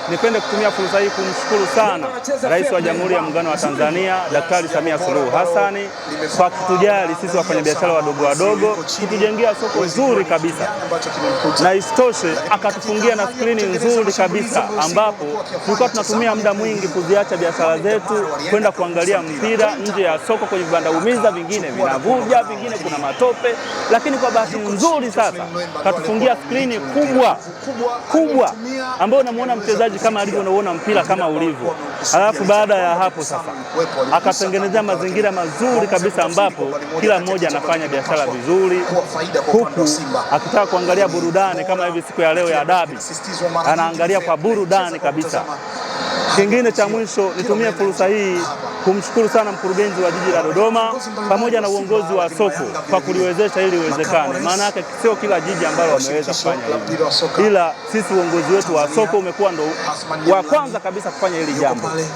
nipende kutumia fursa hii kumshukuru sana Rais wa Jamhuri ya Muungano wa Tanzania Daktari Samia Suluhu Hassan kwa kutujali sisi wafanyabiashara wadogo, kutujengea soko nzuri kabisa, na isitoshe akatufungia na skrini nzuri kabisa, ambapo tulikuwa tunatumia muda mwingi kuziacha biashara zetu kwenda kuangalia mpira nje ya soko kwenye vibanda umiza, vingine vinavuja, vingine kuna matope, lakini kwa bahati nzuri sasa katufungia skrini kubwa ambayo unamuona mchezaji kama alivyoona mpira kama ulivyo. Alafu baada ya hapo sasa akatengenezea mazingira mazuri kabisa, ambapo kila mmoja anafanya biashara vizuri, huku akitaka kuangalia burudani kama hivi siku ya leo ya dabi, anaangalia kwa burudani kabisa. Kingine cha mwisho, nitumie fursa hii kumshukuru sana mkurugenzi wa jiji la Dodoma pamoja na uongozi wa soko kwa kuliwezesha ili iwezekane. Maana yake sio kila jiji ambalo wameweza kufanya hivi, ila sisi uongozi wetu wa soko umekuwa ndo wa kwanza kabisa kufanya hili jambo.